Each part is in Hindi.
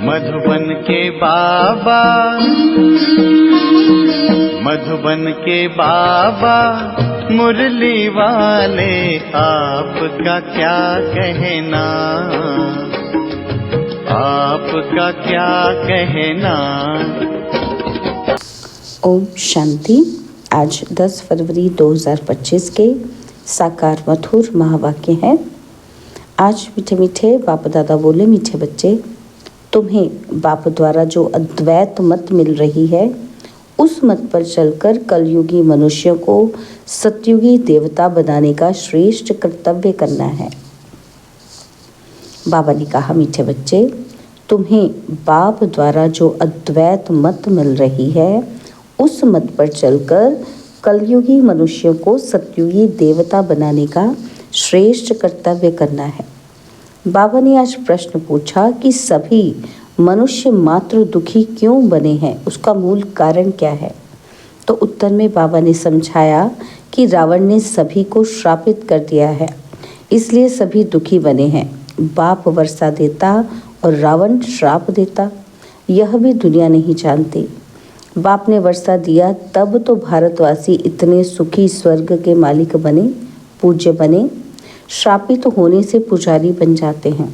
मधुबन के बाबा, मधुबन के बाबा मुरली वाले, आपका क्या कहना, आपका क्या कहना। ओम शांति। आज 10 फरवरी 2025 के साकार मधुर महावाक्य हैं। आज मीठे मीठे बाप दादा बोले, मीठे बच्चे, तुम्हें बाप द्वारा जो अद्वैत मत मिल रही है, उस मत पर चलकर कलयुगी मनुष्यों को सतयुगी देवता बनाने का श्रेष्ठ कर्तव्य करना है। बाबा ने कहा, मीठे बच्चे, तुम्हें बाप द्वारा जो अद्वैत मत मिल रही है, उस मत पर चलकर कलयुगी मनुष्यों को सतयुगी देवता बनाने का श्रेष्ठ कर्तव्य करना है। बाबा ने आज प्रश्न पूछा कि सभी मनुष्य मात्र दुखी क्यों बने हैं, उसका मूल कारण क्या है। तो उत्तर में बाबा ने समझाया कि रावण ने सभी को श्रापित कर दिया है, इसलिए सभी दुखी बने हैं। बाप वर्षा देता और रावण श्राप देता, यह भी दुनिया नहीं जानती। बाप ने वर्षा दिया तब तो भारतवासी इतने सुखी स्वर्ग के मालिक बने, पूज्य बने। श्रापित होने से पुजारी बन जाते हैं।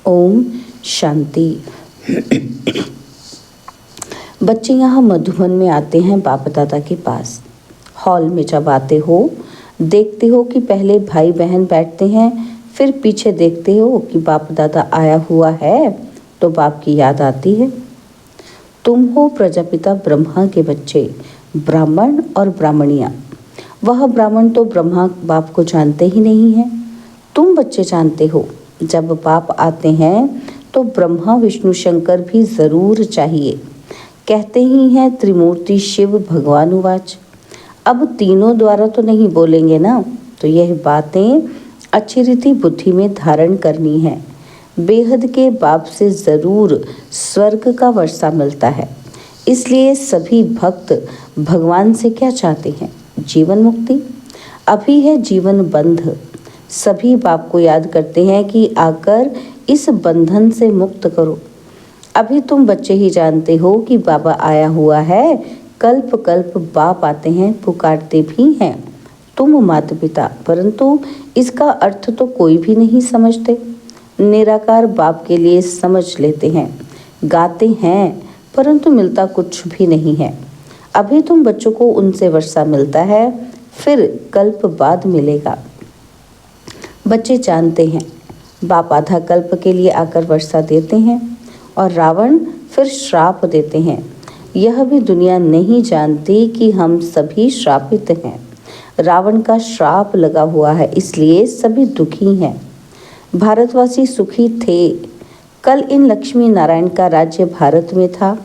ओम शांति। बच्चे यहाँ मधुबन में आते हैं बाप दादा के पास। हॉल में जब आते हो, देखते हो कि पहले भाई बहन बैठते हैं, फिर पीछे देखते हो कि बाप दादा आया हुआ है, तो बाप की याद आती है। तुम हो प्रजापिता ब्रह्मा के बच्चे, ब्राह्मण और ब्राह्मणियाँ। वह ब्राह्मण तो ब्रह्मा बाप को जानते ही नहीं हैं, तुम बच्चे जानते हो। जब बाप आते हैं तो ब्रह्मा विष्णु शंकर भी ज़रूर चाहिए। कहते ही हैं त्रिमूर्ति शिव भगवान उवाच। अब तीनों द्वारा तो नहीं बोलेंगे ना, तो यह बातें अच्छी रीति बुद्धि में धारण करनी है। बेहद के बाप से ज़रूर स्वर्ग का वर्षा मिलता है, इसलिए सभी भक्त भगवान से क्या चाहते हैं? जीवन मुक्ति। अभी है जीवन बंध। सभी बाप को याद करते हैं कि आकर इस बंधन से मुक्त करो। अभी तुम बच्चे ही जानते हो कि बाबा आया हुआ है, कल्प कल्प बाप आते हैं, पुकारते भी हैं तुम माता पिता, परंतु इसका अर्थ तो कोई भी नहीं समझते। निराकार बाप के लिए समझ लेते हैं, गाते हैं, परंतु मिलता कुछ भी नहीं है। अभी तुम बच्चों को उनसे वर्षा मिलता है, फिर कल्प बाद मिलेगा। बच्चे जानते हैं बाप आधा कल्प के लिए आकर वर्षा देते हैं और रावण फिर श्राप देते हैं। यह भी दुनिया नहीं जानती कि हम सभी श्रापित हैं। रावण का श्राप लगा हुआ है, इसलिए सभी दुखी हैं। भारतवासी सुखी थे। कल इन लक्ष्मी नारायण का राज्य भारत में था।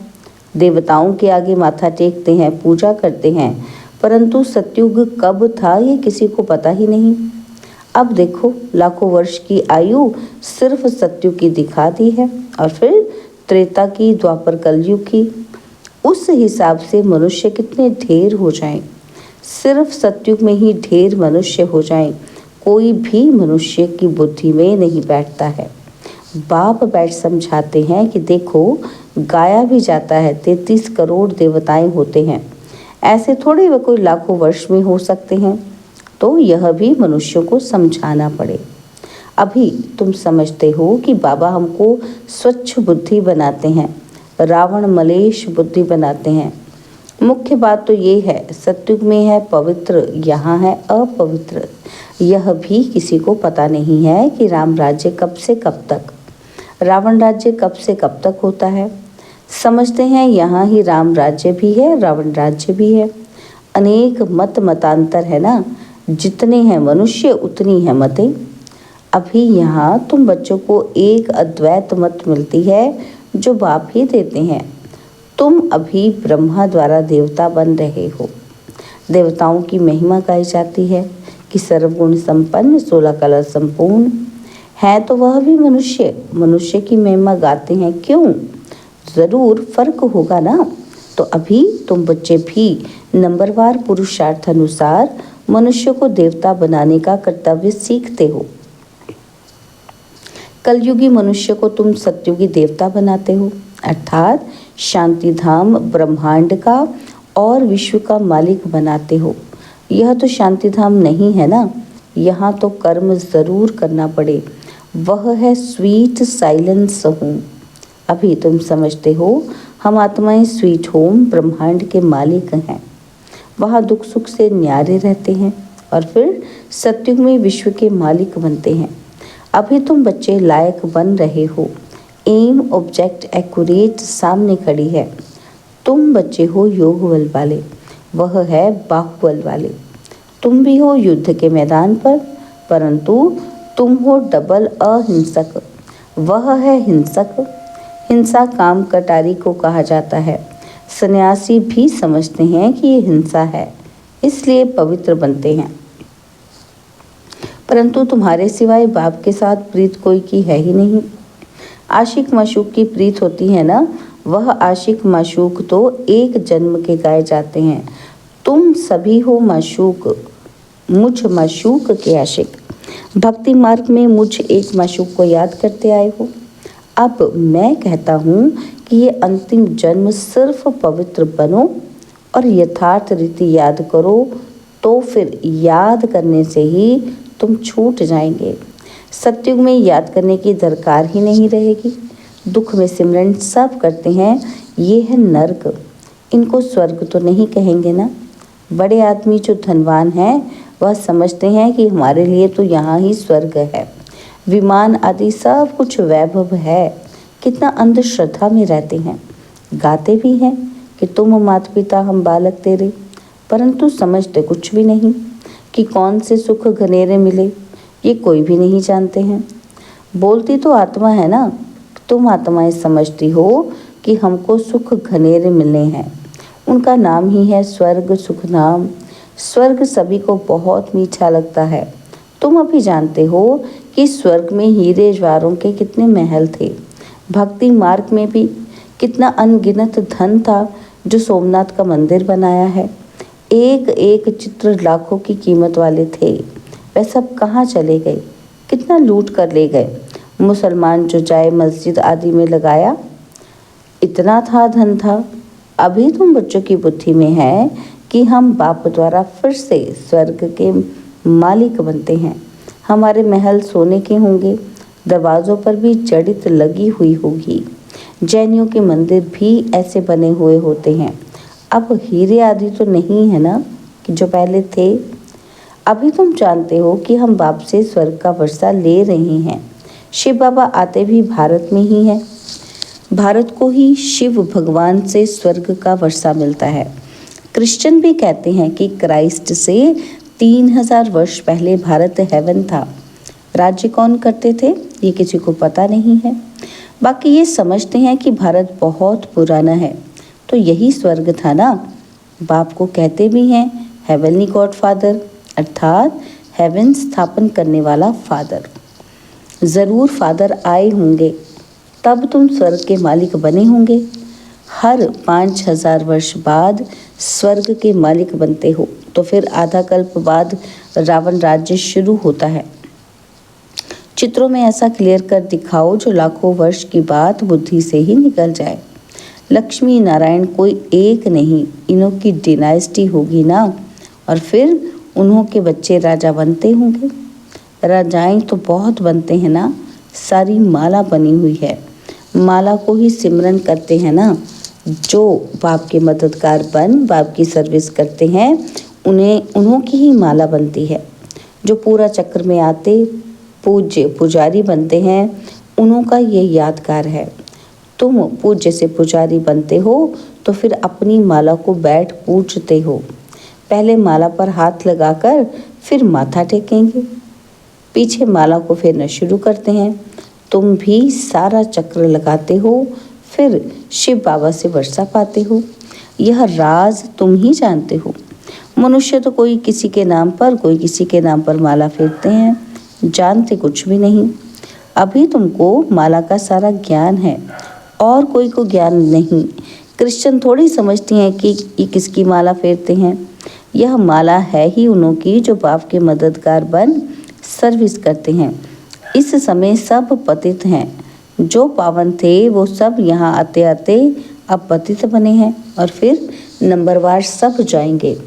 देवताओं के आगे माथा टेकते हैं, पूजा करते हैं, परंतु सतयुग कब था ये किसी को पता ही नहीं। अब देखो, लाखों वर्ष की आयु सिर्फ सतयुग की दिखा दी है, और फिर त्रेता की, द्वापर कलयुग की। उस हिसाब से मनुष्य कितने ढेर हो जाएं। सिर्फ सतयुग में ही ढेर मनुष्य हो जाएं, कोई भी मनुष्य की बुद्धि में नहीं बैठता है। बाप बैठ समझाते हैं कि देखो, गाया भी जाता है 33 करोड़ देवताएं होते हैं, ऐसे थोड़े वे कोई लाखों वर्ष में हो सकते हैं। तो यह भी मनुष्यों को समझाना पड़े। अभी तुम समझते हो कि बाबा हमको स्वच्छ बुद्धि बनाते हैं, रावण मलेश बुद्धि बनाते हैं। मुख्य बात तो ये है, सतयुग में है पवित्र, यहाँ है अपवित्र। यह भी किसी को पता नहीं है कि राम राज्य कब से कब तक, रावण राज्य कब से कब तक होता है। समझते हैं यहाँ ही राम राज्य भी है, रावण राज्य भी है। अनेक मत मतांतर है ना, जितने हैं मनुष्य उतनी है मतें। अभी यहाँ तुम बच्चों को एक अद्वैत मत मिलती है जो बाप ही देते हैं। तुम अभी ब्रह्मा द्वारा देवता बन रहे हो। देवताओं की महिमा गाई जाती है कि सर्वगुण संपन्न, 16 कला संपूर्ण है, तो वह भी मनुष्य की महिमा गाते हैं। क्यों? ज़रूर फर्क होगा ना। तो अभी तुम बच्चे भी नंबरवार पुरुषार्थ अनुसार मनुष्य को देवता बनाने का कर्तव्य सीखते हो। कलयुगी मनुष्य को तुम सतयुगी देवता बनाते हो, अर्थात शांति धाम ब्रह्मांड का और विश्व का मालिक बनाते हो। यह तो शांति धाम नहीं है ना, यहाँ तो कर्म जरूर करना पड़े। वह है स्वीट साइलेंस होम। अभी तुम समझते हो हम आत्माएं स्वीट होम ब्रह्मांड के मालिक हैं। वहाँ दुख सुख से न्यारे रहते हैं और फिर सत्युग में विश्व के मालिक बनते हैं। अभी तुम बच्चे लायक बन रहे हो। एम ऑब्जेक्ट एक्यूरेट सामने खड़ी है। तुम बच्चे हो योग बल वाले, वह है बाहुबल वाले। तुम भी हो युद्ध के मैदान पर, परंतु तुम हो डबल अहिंसक, वह है हिंसक। हिंसा काम कटारी को कहा जाता है। सन्यासी भी समझते हैं कि ये हिंसा है, इसलिए पवित्र बनते हैं। परंतु तुम्हारे सिवाय बाप के साथ प्रीत कोई की है ही नहीं। आशिक माशूक की प्रीत होती है ना, वह आशिक माशूक तो एक जन्म के गाए जाते हैं। तुम सभी हो माशूक, मुझ माशूक के आशिक। भक्ति मार्ग में मुझ एक माशूक को याद करते आए हो। अब मैं कहता हूँ कि ये अंतिम जन्म सिर्फ पवित्र बनो और यथार्थ रीति याद करो, तो फिर याद करने से ही तुम छूट जाएंगे। सतयुग में याद करने की दरकार ही नहीं रहेगी। दुख में सिमरन सब करते हैं, ये है नर्क। इनको स्वर्ग तो नहीं कहेंगे ना। बड़े आदमी जो धनवान हैं वह समझते हैं कि हमारे लिए तो यहाँ ही स्वर्ग है, विमान आदि सब कुछ वैभव है। कितना अंधश्रद्धा में रहते हैं। गाते भी हैं कि तुम माता पिता हम बालक तेरे, परंतु समझते कुछ भी नहीं कि कौन से सुख घनेरे मिले, ये कोई भी नहीं जानते हैं। बोलती तो आत्मा है ना, तुम आत्माएं समझती हो कि हमको सुख घनेरे मिलने हैं। उनका नाम ही है स्वर्ग सुख धाम। स्वर्ग सभी को बहुत मीठा लगता है। तुम अभी जानते हो कि स्वर्ग में हीरे ज्वारों के कितने महल थे। भक्ति मार्ग में भी कितना अनगिनत धन था जो सोमनाथ का मंदिर बनाया है। एक एक चित्र लाखों की कीमत वाले थे। वह सब कहाँ चले गए, कितना लूट कर ले गए। मुसलमान जो जाए मस्जिद आदि में लगाया, इतना था धन था। अभी तुम बच्चों की बुद्धि में है कि हम बाप द्वारा फिर से स्वर्ग के मालिक बनते हैं। हमारे महल सोने के होंगे, दरवाज़ों पर भी जड़ित लगी हुई होगी। जैनियों के मंदिर भी ऐसे बने हुए होते हैं। अब हीरे आदि तो नहीं है ना कि जो पहले थे। अभी तुम जानते हो कि हम बाप से स्वर्ग का वर्षा ले रहे हैं। शिव बाबा आते भी भारत में ही हैं। भारत को ही शिव भगवान से स्वर्ग का वर्षा मिलता है। क्रिश्चियन भी कहते हैं कि क्राइस्ट से 3000 वर्ष पहले भारत हेवन था। राज्य कौन करते थे ये किसी को पता नहीं है। बाकी ये समझते हैं कि भारत बहुत पुराना है, तो यही स्वर्ग था ना। बाप को कहते भी हैं हेवनली गॉड फादर, अर्थात हेवन स्थापन करने वाला फादर। ज़रूर फादर आए होंगे, तब तुम स्वर्ग के मालिक बने होंगे। हर 5000 वर्ष बाद स्वर्ग के मालिक बनते हो, तो फिर आधा कल्प बाद रावण राज्य शुरू होता है। चित्रों में ऐसा क्लियर कर दिखाओ जो लाखों वर्ष की बात बुद्धि से ही निकल जाए। लक्ष्मी नारायण कोई एक नहीं, इन्हों की डिनाइस्टी होगी ना, और फिर उन्हों के बच्चे राजा बनते होंगे। राजाएं तो बहुत बनते हैं ना, सारी माला बनी हुई है। माला को ही सिमरन करते हैं ना। जो बाप के मददगार बन बाप की सर्विस करते हैं, उन्हों की ही माला बनती है। जो पूरा चक्र में आते पूज्य पुजारी बनते हैं, उन्हों का ये यादगार है। तुम पूज्य से पुजारी बनते हो तो फिर अपनी माला को बैठ पूजते हो। पहले माला पर हाथ लगाकर फिर माथा टेकेंगे, पीछे माला को फेरना शुरू करते हैं। तुम भी सारा चक्र लगाते हो, फिर शिव बाबा से वर्षा पाते हो। यह राज तुम ही जानते हो। मनुष्य तो कोई किसी के नाम पर, कोई किसी के नाम पर माला फेरते हैं, जानते कुछ भी नहीं। अभी तुमको माला का सारा ज्ञान है और कोई को ज्ञान नहीं। क्रिश्चियन थोड़ी समझती हैं कि ये किसकी माला फेरते हैं। यह माला है ही उन्हों की जो बाप के मददगार बन सर्विस करते हैं। इस समय सब पतित हैं। जो पावन थे वो सब यहाँ आते आते अब पतित बने हैं और फिर नंबरवार सब जाएंगे।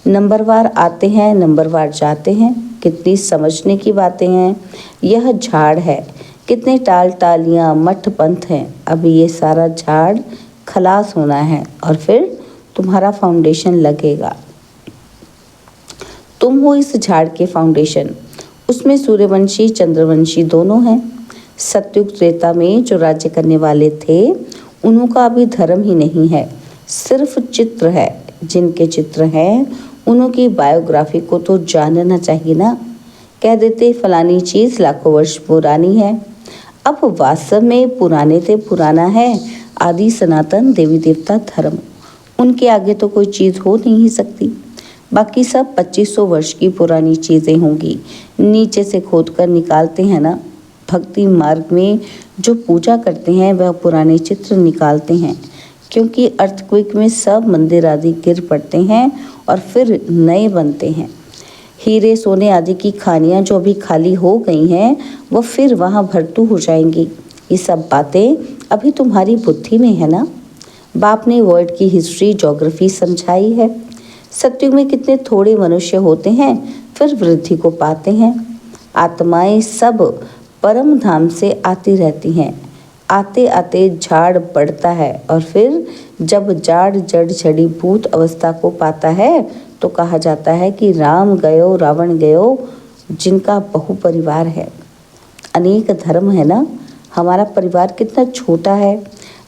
नंबरवार आते हैं, नंबरवार जाते हैं। कितनी समझने की बातें हैं। यह झाड़ है, कितने टाल टालियाँ मठ पंथ हैं। अब ये सारा झाड़ खलास होना है और फिर तुम्हारा फाउंडेशन लगेगा। तुम हो इस झाड़ के फाउंडेशन। उसमें सूर्यवंशी चंद्रवंशी दोनों हैं। सतयुग त्रेता में जो राज्य करने वाले थे उनका अभी धर्म ही नहीं है, सिर्फ चित्र है। जिनके चित्र हैं उनकी बायोग्राफी को तो जानना चाहिए ना। कह देते फलानी चीज़ लाखों वर्ष पुरानी है। अब वास्तव में पुराने से पुराना है आदि सनातन देवी देवता धर्म। उनके आगे तो कोई चीज़ हो नहीं सकती। बाकी सब 2500 वर्ष की पुरानी चीज़ें होंगी। नीचे से खोद कर निकालते हैं ना। भक्ति मार्ग में जो पूजा करते हैं वह पुराने चित्र निकालते हैं, क्योंकि अर्थक्वेक में सब मंदिर आदि गिर पड़ते हैं और फिर नए बनते हैं। हीरे सोने आदि की खानियाँ जो अभी खाली हो गई हैं वो फिर वहाँ भरतू हो जाएंगी। ये सब बातें अभी तुम्हारी बुद्धि में है ना। बाप ने वर्ल्ड की हिस्ट्री ज्योग्राफी समझाई है। सतयुग में कितने थोड़े मनुष्य होते हैं, फिर वृद्धि को पाते हैं। आत्माएं सब परम धाम से आती रहती हैं। आते आते झाड़ बढ़ता है और फिर जब झाड़ जड़ जड़ी भूत अवस्था को पाता है तो कहा जाता है कि राम गयो रावण गयो, जिनका बहु परिवार है। अनेक धर्म है ना। हमारा परिवार कितना छोटा है।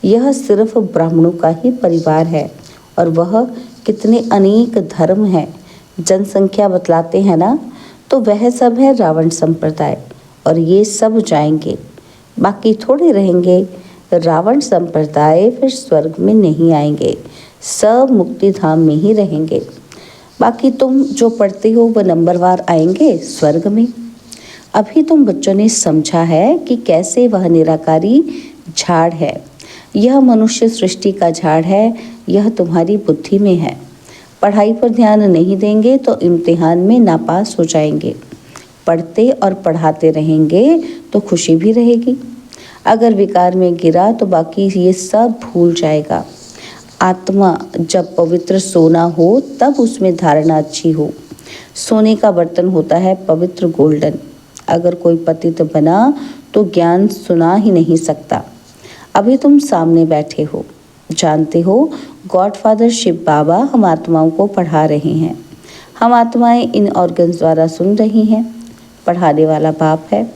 यह सिर्फ ब्राह्मणों का ही परिवार है और वह कितने अनेक धर्म हैं। जनसंख्या बतलाते हैं ना, तो वह सब है रावण संप्रदाय और ये सब जाएंगे, बाकी थोड़े रहेंगे। रावण संप्रदाय फिर स्वर्ग में नहीं आएंगे, सब मुक्ति धाम में ही रहेंगे। बाकी तुम जो पढ़ते हो वह नंबरवार आएंगे स्वर्ग में। अभी तुम बच्चों ने समझा है कि कैसे वह निराकारी झाड़ है। यह मनुष्य सृष्टि का झाड़ है। यह तुम्हारी बुद्धि में है। पढ़ाई पर ध्यान नहीं देंगे तो इम्तिहान में नापास हो जाएंगे। पढ़ते और पढ़ाते रहेंगे तो खुशी भी रहेगी। अगर विकार में गिरा तो बाकी ये सब भूल जाएगा। आत्मा जब पवित्र सोना हो तब उसमें धारणा अच्छी हो। सोने का बर्तन होता है पवित्र गोल्डन। अगर कोई पतित बना तो ज्ञान सुना ही नहीं सकता। अभी तुम सामने बैठे हो, जानते हो गॉडफादर शिव बाबा हम आत्माओं को पढ़ा रहे हैं। हम आत्माएं इन ऑर्गन्स द्वारा सुन रही हैं। पढ़ाने वाला बाप है।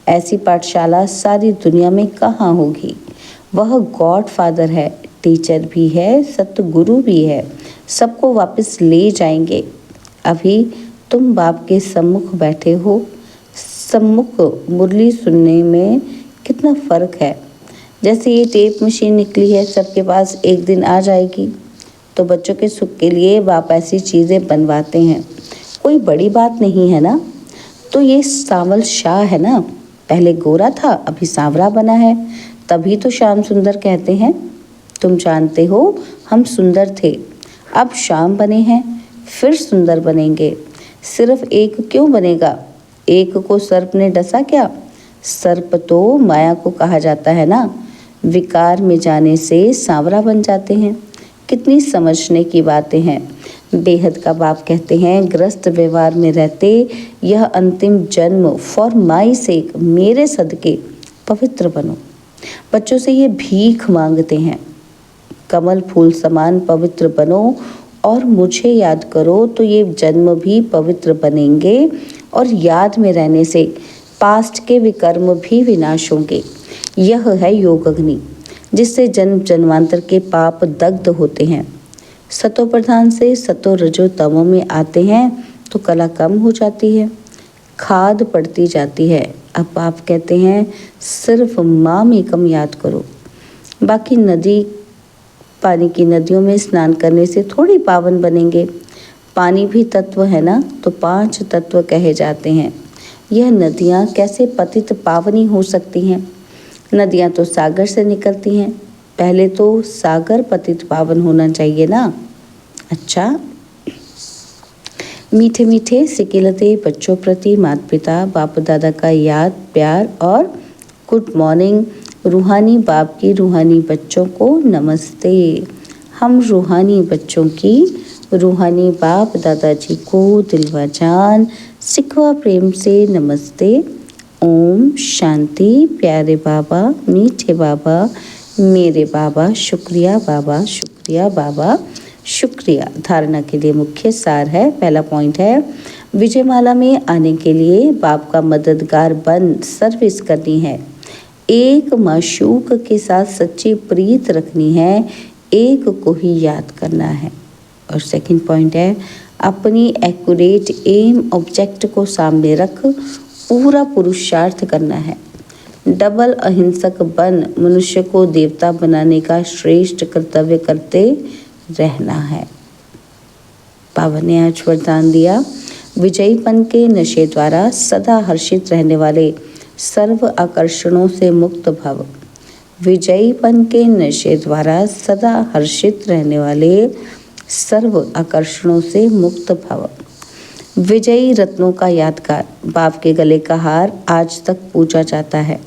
ऐसी पाठशाला सारी दुनिया में कहाँ होगी। वह गॉडफादर है, टीचर भी है, सतगुरु भी है। सबको वापस ले जाएंगे। अभी तुम बाप के सम्मुख बैठे हो। सम्मुख मुरली सुनने में कितना फ़र्क है। जैसे ये टेप मशीन निकली है, सबके पास एक दिन आ जाएगी। तो बच्चों के सुख के लिए बाप ऐसी चीज़ें बनवाते हैं। कोई बड़ी बात नहीं है ना। तो ये सांवल शाह है ना, पहले गोरा था अभी सांवरा बना है, तभी तो श्याम सुंदर कहते हैं। तुम जानते हो हम सुंदर थे, अब श्याम बने हैं, फिर सुंदर बनेंगे। सिर्फ एक क्यों बनेगा? एक को सर्प ने डसा क्या? सर्प तो माया को कहा जाता है ना। विकार में जाने से सांवरा बन जाते हैं। कितनी समझने की बातें हैं। बेहद का बाप कहते हैं ग्रस्त व्यवहार में रहते यह अंतिम जन्म फॉर माई सेक, मेरे सदके पवित्र बनो। बच्चों से ये भीख मांगते हैं, कमल फूल समान पवित्र बनो और मुझे याद करो तो ये जन्म भी पवित्र बनेंगे और याद में रहने से पास्ट के विकर्म भी विनाश होंगे। यह है योग अग्नि, जिससे जन्म जन्मांतर के पाप दग्ध होते हैं। सतो प्रधान से सतो रजो तमो में आते हैं तो कला कम हो जाती है, खाद पड़ती जाती है। अब आप कहते हैं सिर्फ माम एकम याद करो। बाकी नदी पानी की नदियों में स्नान करने से थोड़ी पावन बनेंगे। पानी भी तत्व है ना, तो 5 तत्व कहे जाते हैं। यह नदियाँ कैसे पतित पावनी हो सकती हैं? नदियाँ तो सागर से निकलती हैं। पहले तो सागर पतित पावन होना चाहिए ना। अच्छा, मीठे मीठे सिकिलते बच्चों प्रति माता पिता बाप दादा का याद प्यार और गुड मॉर्निंग। रूहानी बाप की रूहानी बच्चों को नमस्ते। हम रूहानी बच्चों की रूहानी बाप दादाजी को दिलवा जान सिखवा प्रेम से नमस्ते। ओम शांति। प्यारे बाबा, मीठे बाबा, मेरे बाबा, शुक्रिया बाबा, शुक्रिया बाबा, शुक्रिया। धारणा के लिए मुख्य सार है। पहला पॉइंट है, विजयमाला में आने के लिए बाप का मददगार बन सर्विस करनी है। एक माशूक के साथ सच्ची प्रीत रखनी है, एक को ही याद करना है। और सेकंड पॉइंट है, अपनी एक्यूरेट एम ऑब्जेक्ट को सामने रख पूरा पुरुषार्थ करना है। डबल अहिंसक बन मनुष्य को देवता बनाने का श्रेष्ठ कर्तव्य करते रहना है। बाबा ने आज वरदान दिया, विजयीपन के नशे द्वारा सदा हर्षित रहने वाले सर्व आकर्षणों से मुक्त भव। विजयीपन के नशे द्वारा सदा हर्षित रहने वाले सर्व आकर्षणों से मुक्त भव। विजयी रत्नों का यादगार बाप के गले का हार आज तक पूजा जाता है,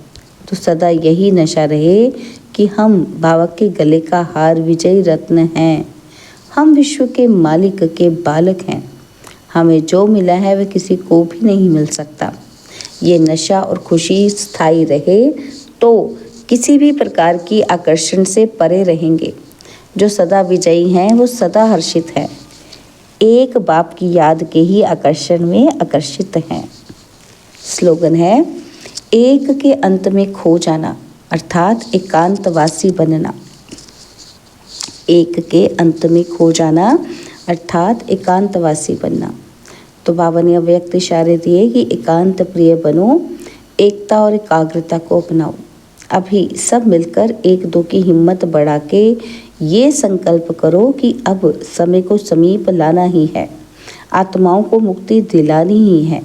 तो सदा यही नशा रहे कि हम बाबा के गले का हार विजयी रत्न हैं। हम विश्व के मालिक के बालक हैं। हमें जो मिला है वह किसी को भी नहीं मिल सकता। ये नशा और खुशी स्थायी रहे तो किसी भी प्रकार की आकर्षण से परे रहेंगे। जो सदा विजयी हैं वो सदा हर्षित हैं, एक बाप की याद के ही आकर्षण में आकर्षित हैं। स्लोगन है, एक के अंत में खो जाना अर्थात एकांतवासी बनना। एक के अंत में खो जाना अर्थात एकांतवासी बनना। तो बाबा ने अव्यक्त इशारे दिए कि एकांत प्रिय बनो, एकता और एकाग्रता को अपनाओ। अभी सब मिलकर एक दो की हिम्मत बढ़ा के ये संकल्प करो कि अब समय को समीप लाना ही है, आत्माओं को मुक्ति दिलानी ही है।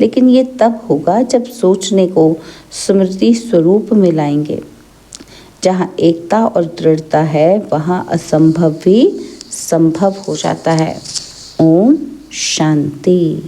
लेकिन ये तब होगा जब सोचने को स्मृति स्वरूप में लाएंगे। जहाँ एकता और दृढ़ता है वहाँ असंभव भी संभव हो जाता है। ओम शांति।